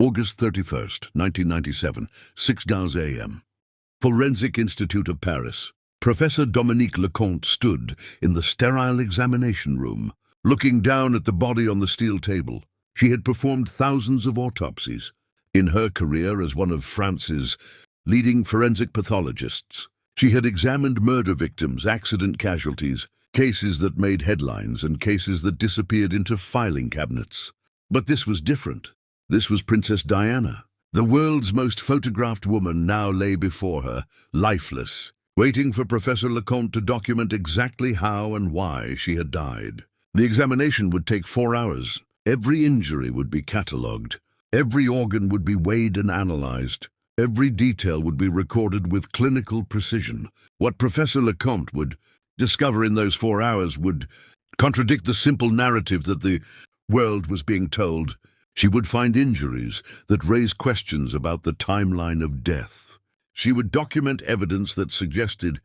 August 31st, 1997, 6 a.m. Forensic Institute of Paris. Professor Dominique Lecomte stood in the sterile examination room, looking down at the body on the steel table. She had performed thousands of autopsies in her career as one of France's leading forensic pathologists. She had examined murder victims, accident casualties, cases that made headlines and cases that disappeared into filing cabinets. But this was different. This was Princess Diana. The world's most photographed woman now lay before her, lifeless, waiting for Professor Lecomte to document exactly how and why she had died. The examination would take 4 hours. Every injury would be catalogued. Every organ would be weighed and analyzed. Every detail would be recorded with clinical precision. What Professor Lecomte would discover in those 4 hours would contradict the simple narrative that the world was being told. She would find injuries that raised questions about the timeline of death. She would document evidence that suggested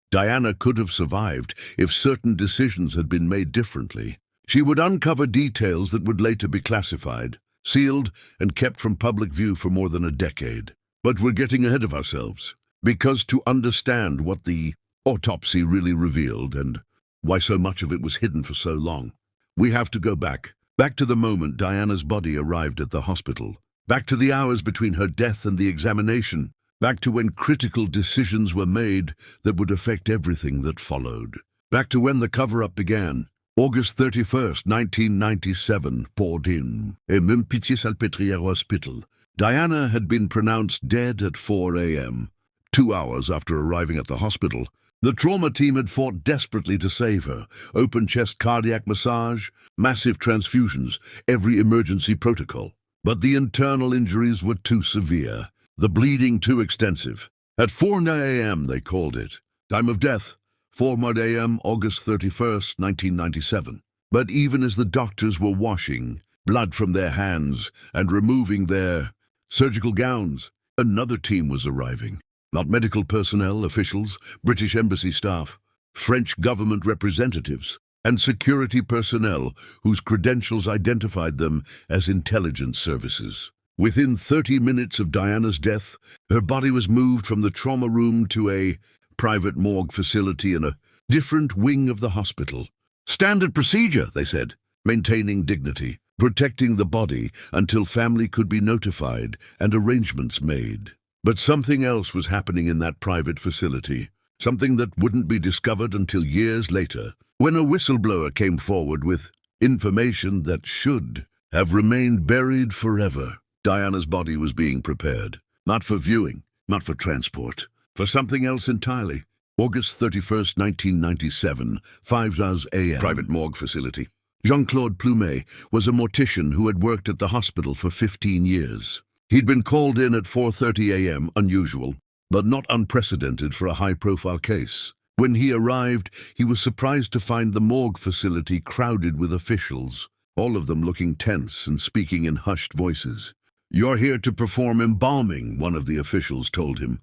Diana could have survived if certain decisions had been made differently. She would uncover details that would later be classified, sealed, and kept from public view for more than a decade. But we're getting ahead of ourselves, because to understand what the autopsy really revealed and why so much of it was hidden for so long, we have to go back to the moment Diana's body arrived at the hospital, back to the hours between her death and the examination, back to when critical decisions were made that would affect everything that followed, back to when the cover-up began. August 31st, 1997, Pordin, a Montpellier-Salpêtrière hospital. Diana had been pronounced dead at 4 a.m., 2 hours after arriving at the hospital. The trauma team had fought desperately to save her. Open-chest cardiac massage, massive transfusions, every emergency protocol. But the internal injuries were too severe, the bleeding too extensive. At 4 a.m., they called it. Time of death, 4 a.m., August 31st, 1997. But even as the doctors were washing blood from their hands and removing their surgical gowns, another team was arriving. Not medical personnel, officials, British embassy staff, French government representatives, and security personnel whose credentials identified them as intelligence services. Within 30 minutes of Diana's death, her body was moved from the trauma room to a private morgue facility in a different wing of the hospital. Standard procedure, they said, maintaining dignity, protecting the body until family could be notified and arrangements made. But something else was happening in that private facility, something that wouldn't be discovered until years later, when a whistleblower came forward with information that should have remained buried forever. Diana's body was being prepared, not for viewing, not for transport, for something else entirely. August 31st, 1997, 5 a.m. Private morgue facility. Jean-Claude Plumet was a mortician who had worked at the hospital for 15 years. He'd been called in at 4:30 a.m., unusual, but not unprecedented for a high-profile case. When he arrived, he was surprised to find the morgue facility crowded with officials, all of them looking tense and speaking in hushed voices. "You're here to perform embalming," one of the officials told him.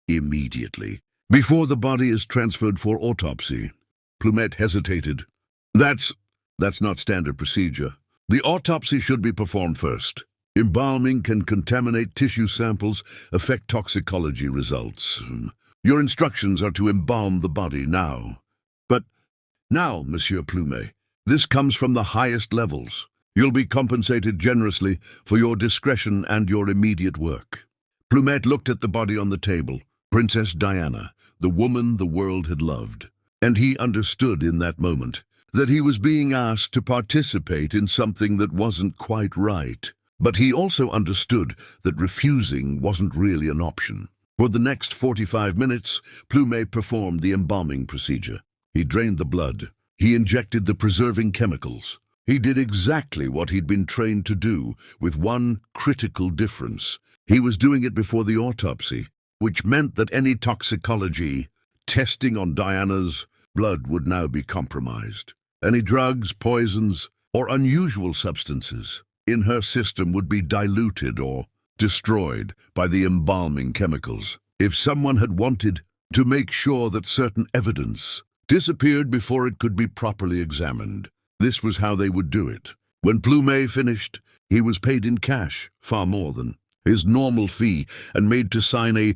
"Immediately, before the body is transferred for autopsy." Plumet hesitated. That's not standard procedure. The autopsy should be performed first. Embalming can contaminate tissue samples, affect toxicology results. Your instructions are to embalm the body now. But now, Monsieur Plumet, this comes from the highest levels. You'll be compensated generously for your discretion and your immediate work. Plumet looked at the body on the table, Princess Diana, the woman the world had loved. And he understood in that moment that he was being asked to participate in something that wasn't quite right. But he also understood that refusing wasn't really an option. For the next 45 minutes, Plumet performed the embalming procedure. He drained the blood. He injected the preserving chemicals. He did exactly what he'd been trained to do, with one critical difference. He was doing it before the autopsy, which meant that any toxicology testing on Diana's blood would now be compromised. Any drugs, poisons, or unusual substances in her system would be diluted or destroyed by the embalming chemicals. If someone had wanted to make sure that certain evidence disappeared before it could be properly examined, this was how they would do it. When Plumet finished, He was paid in cash, far more than his normal fee, and made to sign a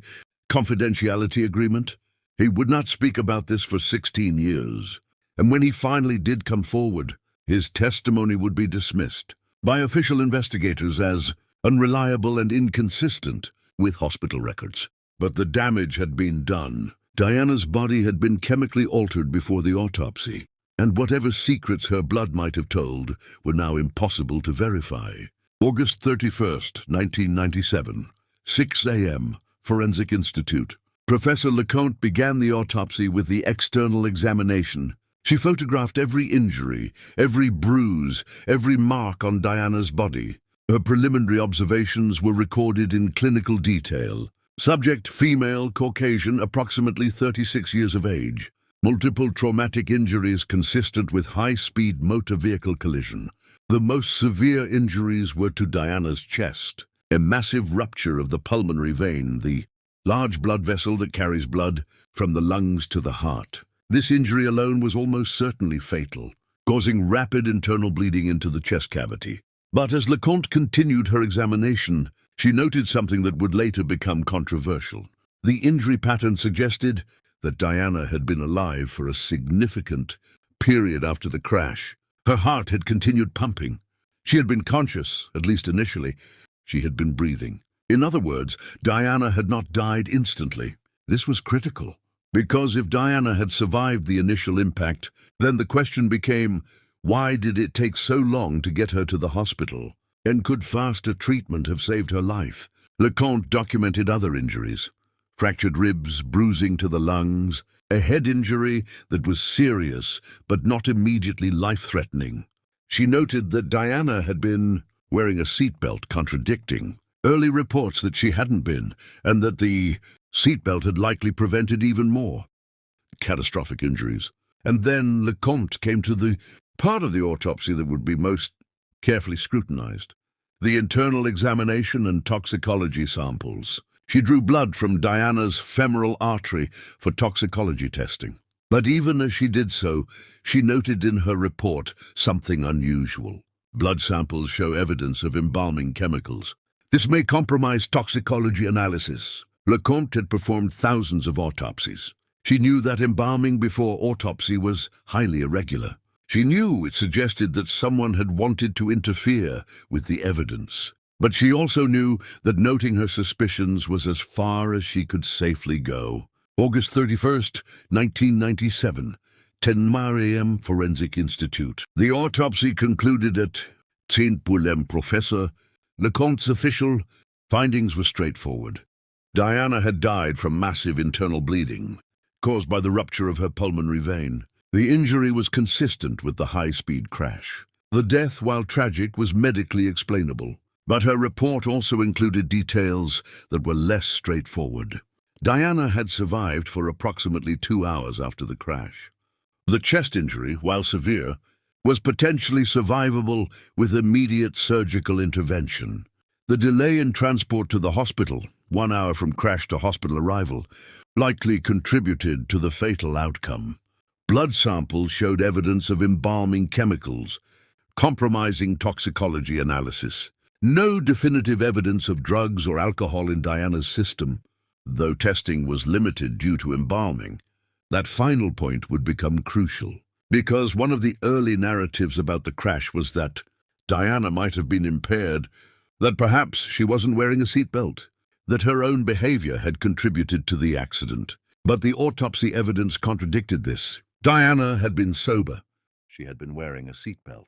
confidentiality agreement. He would not speak about this for 16 years, and when he finally did come forward, his testimony would be dismissed by official investigators as unreliable and inconsistent with hospital records. But the damage had been done. Diana's body had been chemically altered before the autopsy, and whatever secrets her blood might have told were now impossible to verify. August 31st, 1997, 6 a.m., Forensic Institute. Professor Leconte began the autopsy with the external examination. She photographed every injury, every bruise, every mark on Diana's body. Her preliminary observations were recorded in clinical detail. Subject, female, Caucasian, approximately 36 years of age. Multiple traumatic injuries consistent with high-speed motor vehicle collision. The most severe injuries were to Diana's chest. A massive rupture of the pulmonary vein, the large blood vessel that carries blood from the lungs to the heart. This injury alone was almost certainly fatal, causing rapid internal bleeding into the chest cavity. But as Leconte continued her examination, she noted something that would later become controversial. The injury pattern suggested that Diana had been alive for a significant period after the crash. Her heart had continued pumping. She had been conscious, at least initially. She had been breathing. In other words, Diana had not died instantly. This was critical, because if Diana had survived the initial impact, then the question became, why did it take so long to get her to the hospital? And could faster treatment have saved her life? Leconte documented other injuries. Fractured ribs, bruising to the lungs, a head injury that was serious but not immediately life-threatening. She noted that Diana had been wearing a seatbelt, contradicting early reports that she hadn't been, and that the seatbelt had likely prevented even more catastrophic injuries. And then Leconte came to the part of the autopsy that would be most carefully scrutinized: the internal examination and toxicology samples. She drew blood from Diana's femoral artery for toxicology testing. But even as she did so, she noted in her report something unusual. Blood samples show evidence of embalming chemicals. This may compromise toxicology analysis. Leconte had performed thousands of autopsies. She knew that embalming before autopsy was highly irregular. She knew it suggested that someone had wanted to interfere with the evidence. But she also knew that noting her suspicions was as far as she could safely go. August 31st, 1997, 10 a.m. Forensic Institute. The autopsy concluded at 10 p.m. Professor Leconte's official findings were straightforward. Diana had died from massive internal bleeding, caused by the rupture of her pulmonary vein. The injury was consistent with the high-speed crash. The death, while tragic, was medically explainable. But her report also included details that were less straightforward. Diana had survived for approximately 2 hours after the crash. The chest injury, while severe, was potentially survivable with immediate surgical intervention. The delay in transport to the hospital, 1 hour from crash to hospital arrival, likely contributed to the fatal outcome. Blood samples showed evidence of embalming chemicals, compromising toxicology analysis. No definitive evidence of drugs or alcohol in Diana's system, though testing was limited due to embalming. That final point would become crucial, because one of the early narratives about the crash was that Diana might have been impaired, that perhaps she wasn't wearing a seatbelt, that her own behavior had contributed to the accident. But the autopsy evidence contradicted this. Diana had been sober. She had been wearing a seatbelt.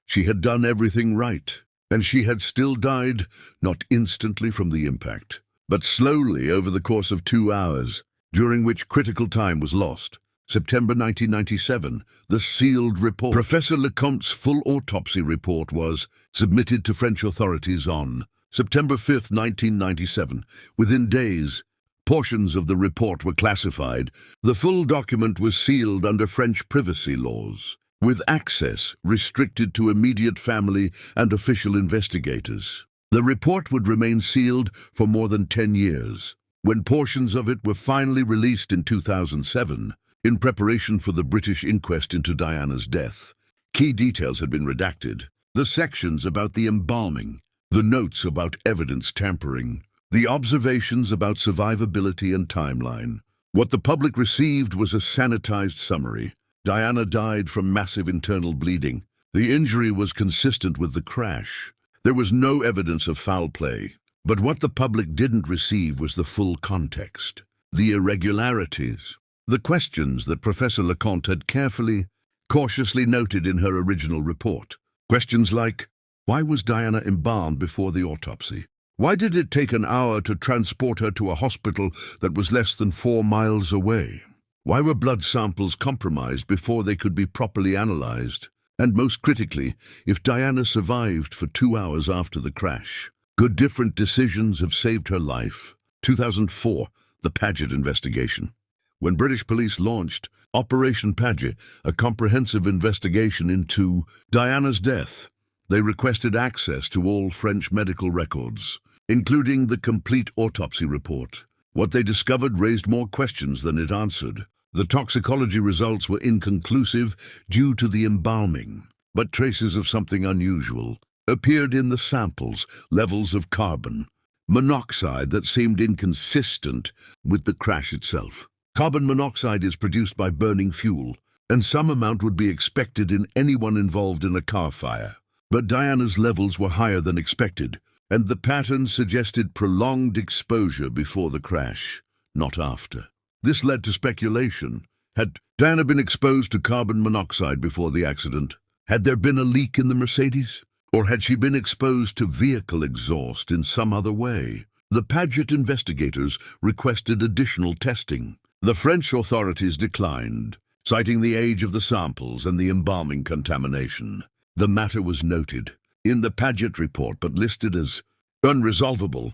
She had done everything right. And she had still died, not instantly from the impact, but slowly over the course of 2 hours, during which critical time was lost. September 1997, the sealed report. Professor Leconte's full autopsy report was submitted to French authorities on September 5, 1997. Within days, portions of the report were classified. The full document was sealed under French privacy laws, with access restricted to immediate family and official investigators. The report would remain sealed for more than 10 years. When portions of it were finally released in 2007, in preparation for the British inquest into Diana's death, key details had been redacted. The sections about the embalming, the notes about evidence tampering, the observations about survivability and timeline. What the public received was a sanitized summary. Diana died from massive internal bleeding. The injury was consistent with the crash. There was no evidence of foul play. But what the public didn't receive was the full context. The irregularities. The questions that Professor Leconte had cautiously noted in her original report. Questions like, why was Diana embalmed before the autopsy? Why did it take an hour to transport her to a hospital that was less than 4 miles away? Why were blood samples compromised before they could be properly analyzed? And most critically, if Diana survived for 2 hours after the crash, could different decisions have saved her life? 2004, the Paget investigation. When British police launched Operation Paget, a comprehensive investigation into Diana's death, they requested access to all French medical records, including the complete autopsy report. What they discovered raised more questions than it answered. The toxicology results were inconclusive due to the embalming, but traces of something unusual appeared in the samples, levels of carbon monoxide that seemed inconsistent with the crash itself. Carbon monoxide is produced by burning fuel, and some amount would be expected in anyone involved in a car fire. But Diana's levels were higher than expected, and the pattern suggested prolonged exposure before the crash, not after. This led to speculation. Had Diana been exposed to carbon monoxide before the accident? Had there been a leak in the Mercedes? Or had she been exposed to vehicle exhaust in some other way? The Paget investigators requested additional testing. The French authorities declined, citing the age of the samples and the embalming contamination. The matter was noted in the Paget report but listed as unresolvable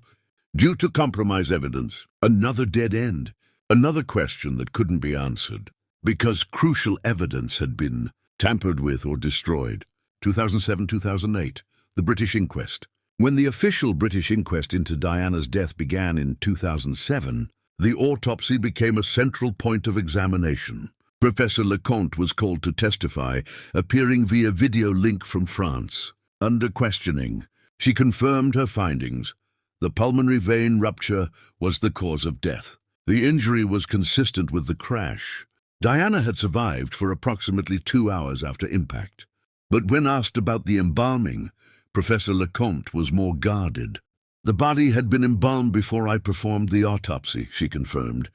due to compromised evidence. Another dead end, another question that couldn't be answered because crucial evidence had been tampered with or destroyed. 2007-2008, the British inquest. When the official British inquest into Diana's death began in 2007, the autopsy became a central point of examination. Professor Leconte was called to testify, appearing via video link from France. Under questioning, she confirmed her findings. The pulmonary vein rupture was the cause of death. The injury was consistent with the crash. Diana had survived for approximately 2 hours after impact. But when asked about the embalming, Professor Leconte was more guarded. The body had been embalmed before I performed the autopsy, she confirmed.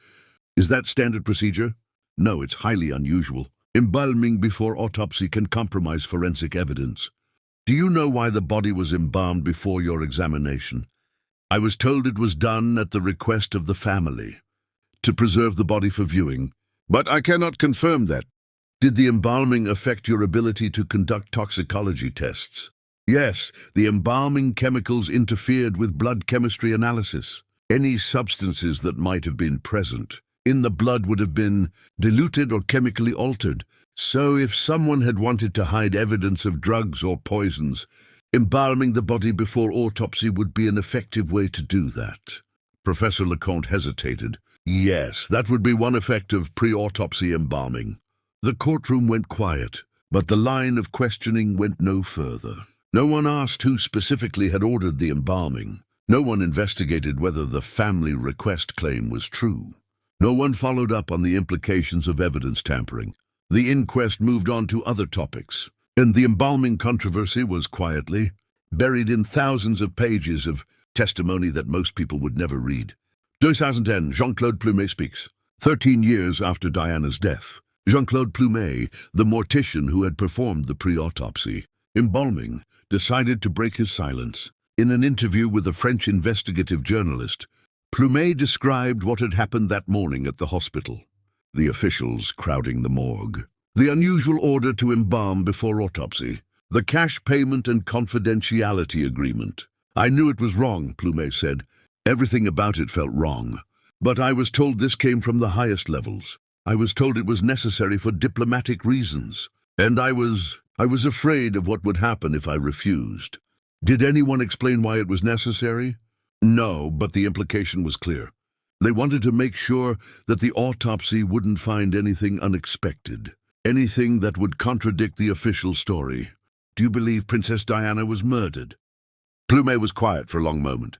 Is that standard procedure? No, it's highly unusual. Embalming before autopsy can compromise forensic evidence. Do you know why the body was embalmed before your examination? I was told it was done at the request of the family, to preserve the body for viewing. But I cannot confirm that. Did the embalming affect your ability to conduct toxicology tests? Yes, the embalming chemicals interfered with blood chemistry analysis. Any substances that might have been present in the blood would have been diluted or chemically altered. So if someone had wanted to hide evidence of drugs or poisons, embalming the body before autopsy would be an effective way to do that. Professor Leconte hesitated. Yes, that would be one effect of pre-autopsy embalming. The courtroom went quiet, but the line of questioning went no further. No one asked who specifically had ordered the embalming. No one investigated whether the family request claim was true. No one followed up on the implications of evidence tampering. The inquest moved on to other topics, and the embalming controversy was quietly buried in thousands of pages of testimony that most people would never read. 2010, Jean-Claude Plumet speaks. 13 years after Diana's death, Jean-Claude Plumet, the mortician who had performed the pre-autopsy embalming, decided to break his silence. In an interview with a French investigative journalist, Plumet described what had happened that morning at the hospital. The officials crowding the morgue, the unusual order to embalm before autopsy, the cash payment and confidentiality agreement. I knew it was wrong, Plumet said. Everything about it felt wrong. But I was told this came from the highest levels. I was told it was necessary for diplomatic reasons. And I was afraid of what would happen if I refused. Did anyone explain why it was necessary? No, but the implication was clear. They wanted to make sure that the autopsy wouldn't find anything unexpected, anything that would contradict the official story. Do you believe Princess Diana was murdered? Plumet was quiet for a long moment.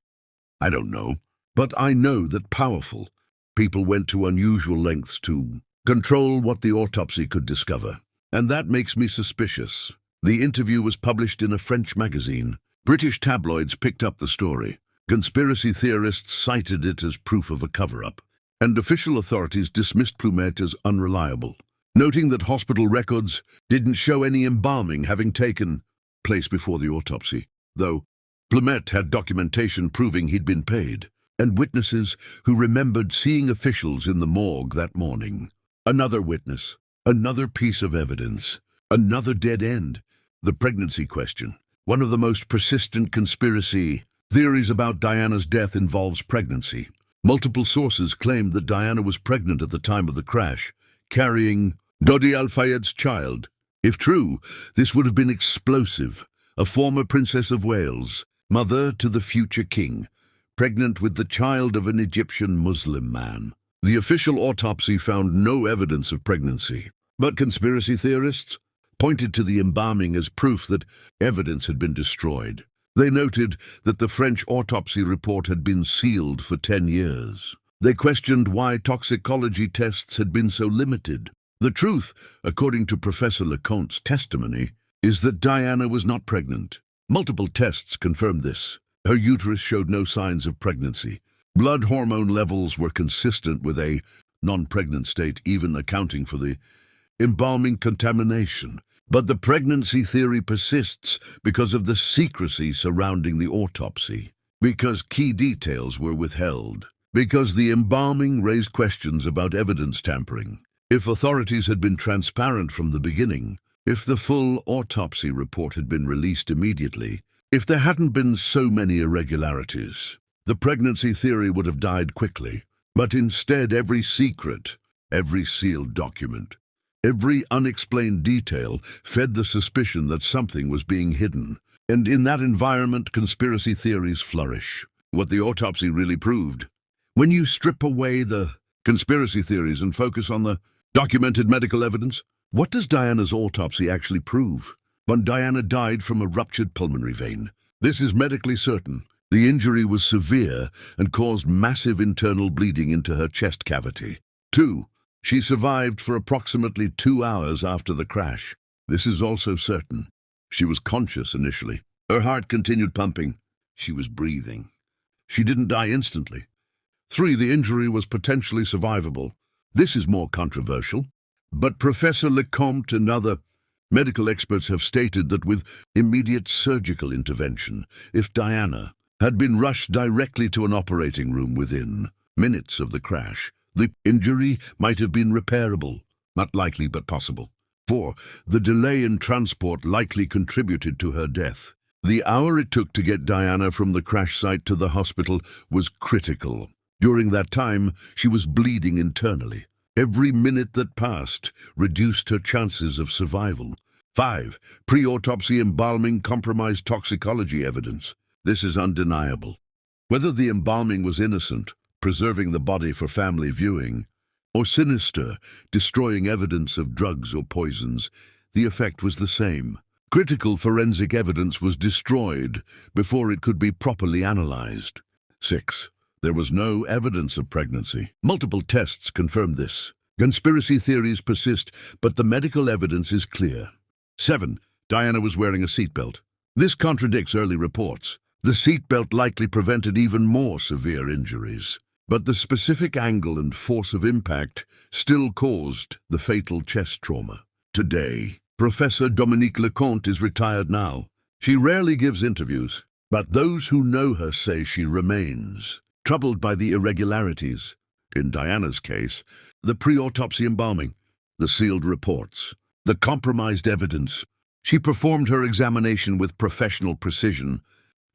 I don't know, but I know that powerful people went to unusual lengths to control what the autopsy could discover. And that makes me suspicious. The interview was published in a French magazine. British tabloids picked up the story. Conspiracy theorists cited it as proof of a cover-up, and official authorities dismissed Plumet as unreliable, noting that hospital records didn't show any embalming having taken place before the autopsy, though Plumet had documentation proving he'd been paid, and witnesses who remembered seeing officials in the morgue that morning. Another witness, another piece of evidence, another dead end. The pregnancy question. One of the most persistent conspiracy theories about Diana's death involves pregnancy. Multiple sources claimed that Diana was pregnant at the time of the crash, carrying Dodi Al-Fayed's child. If true, this would have been explosive. A former Princess of Wales, mother to the future king, pregnant with the child of an Egyptian Muslim man. The official autopsy found no evidence of pregnancy, but conspiracy theorists pointed to the embalming as proof that evidence had been destroyed. They noted that the French autopsy report had been sealed for 10 years. They questioned why toxicology tests had been so limited. The truth, according to Professor Leconte's testimony, is that Diana was not pregnant. Multiple tests confirmed this. Her uterus showed no signs of pregnancy. Blood hormone levels were consistent with a non-pregnant state, even accounting for the embalming contamination. But the pregnancy theory persists because of the secrecy surrounding the autopsy, because key details were withheld, because the embalming raised questions about evidence tampering. If authorities had been transparent from the beginning, if the full autopsy report had been released immediately, if there hadn't been so many irregularities, the pregnancy theory would have died quickly. But instead, every secret, every sealed document, every unexplained detail fed the suspicion that something was being hidden. And in that environment, conspiracy theories flourish. What the autopsy really proved. When you strip away the conspiracy theories and focus on the documented medical evidence, what does Diana's autopsy actually prove? When Diana died from a ruptured pulmonary vein. This is medically certain. The injury was severe and caused massive internal bleeding into her chest cavity. 2. She survived for approximately 2 hours after the crash. This is also certain. She was conscious initially. Her heart continued pumping. She was breathing. She didn't die instantly. 3. The injury was potentially survivable. This is more controversial. But Professor Leconte and other medical experts have stated that with immediate surgical intervention, if Diana had been rushed directly to an operating room within minutes of the crash, the injury might have been repairable. Not likely, but possible. 4. The delay in transport likely contributed to her death. The hour it took to get Diana from the crash site to the hospital was critical. During that time, she was bleeding internally. Every minute that passed reduced her chances of survival. 5. Pre-autopsy embalming compromised toxicology evidence. This is undeniable. Whether the embalming was innocent, preserving the body for family viewing, or sinister, destroying evidence of drugs or poisons, the effect was the same. Critical forensic evidence was destroyed before it could be properly analyzed. 6. There was no evidence of pregnancy. Multiple tests confirmed this. Conspiracy theories persist, but the medical evidence is clear. 7. Diana was wearing a seatbelt. This contradicts early reports. The seatbelt likely prevented even more severe injuries. But the specific angle and force of impact still caused the fatal chest trauma. Today, Professor Dominique Leconte is retired now. She rarely gives interviews, but those who know her say she remains troubled by the irregularities. In Diana's case, the pre-autopsy embalming, the sealed reports, the compromised evidence. She performed her examination with professional precision.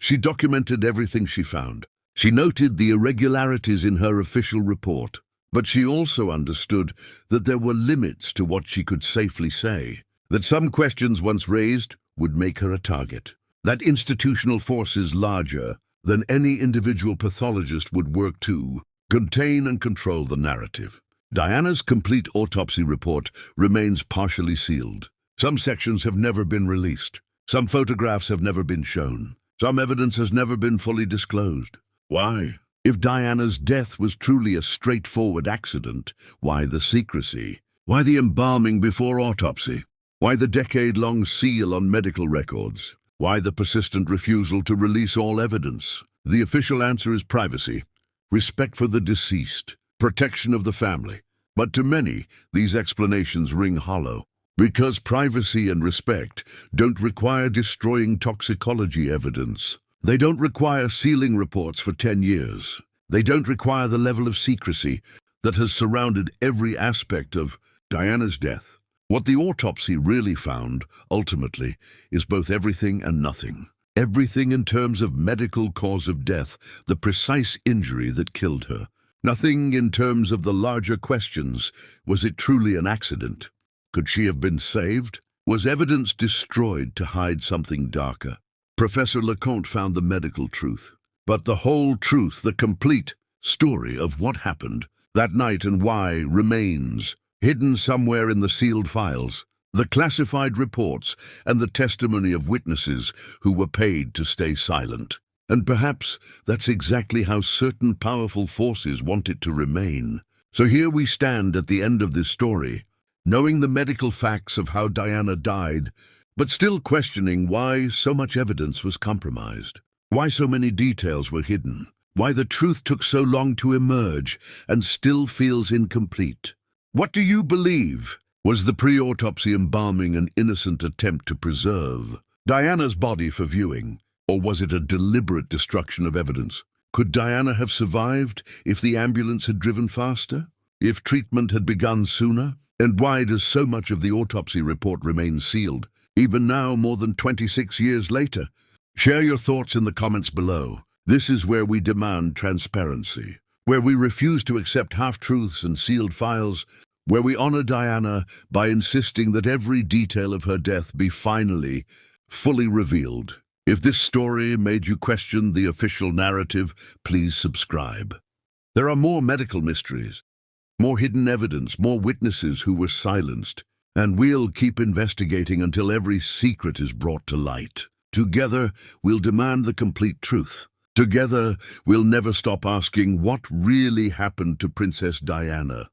She documented everything she found. She noted the irregularities in her official report, but she also understood that there were limits to what she could safely say, that some questions once raised would make her a target, that institutional forces larger than any individual pathologist would work to contain and control the narrative. Diana's complete autopsy report remains partially sealed. Some sections have never been released. Some photographs have never been shown. Some evidence has never been fully disclosed. Why? If Diana's death was truly a straightforward accident, why the secrecy? Why the embalming before autopsy? Why the decade-long seal on medical records? Why the persistent refusal to release all evidence? The official answer is privacy, respect for the deceased, protection of the family. But to many, these explanations ring hollow. Because privacy and respect don't require destroying toxicology evidence. They don't require sealing reports for 10 years. They don't require the level of secrecy that has surrounded every aspect of Diana's death. What the autopsy really found, ultimately, is both everything and nothing. Everything in terms of medical cause of death, the precise injury that killed her. Nothing in terms of the larger questions. Was it truly an accident? Could she have been saved? Was evidence destroyed to hide something darker? Professor Leconte found the medical truth. But the whole truth, the complete story of what happened that night and why, remains hidden somewhere in the sealed files, the classified reports, and the testimony of witnesses who were paid to stay silent. And perhaps that's exactly how certain powerful forces want it to remain. So here we stand at the end of this story, knowing the medical facts of how Diana died, but still questioning why so much evidence was compromised, why so many details were hidden, why the truth took so long to emerge and still feels incomplete. What do you believe? Was the pre-autopsy embalming an innocent attempt to preserve Diana's body for viewing, or was it a deliberate destruction of evidence? Could Diana have survived if the ambulance had driven faster? If treatment had begun sooner? And why does so much of the autopsy report remain sealed, even now more than 26 years later? Share your thoughts in the comments below. This is where we demand transparency, where we refuse to accept half-truths and sealed files, where we honor Diana by insisting that every detail of her death be finally, fully revealed. If this story made you question the official narrative, please subscribe. There are more medical mysteries, more hidden evidence, more witnesses who were silenced, and we'll keep investigating until every secret is brought to light. Together, we'll demand the complete truth. Together, we'll never stop asking what really happened to Princess Diana.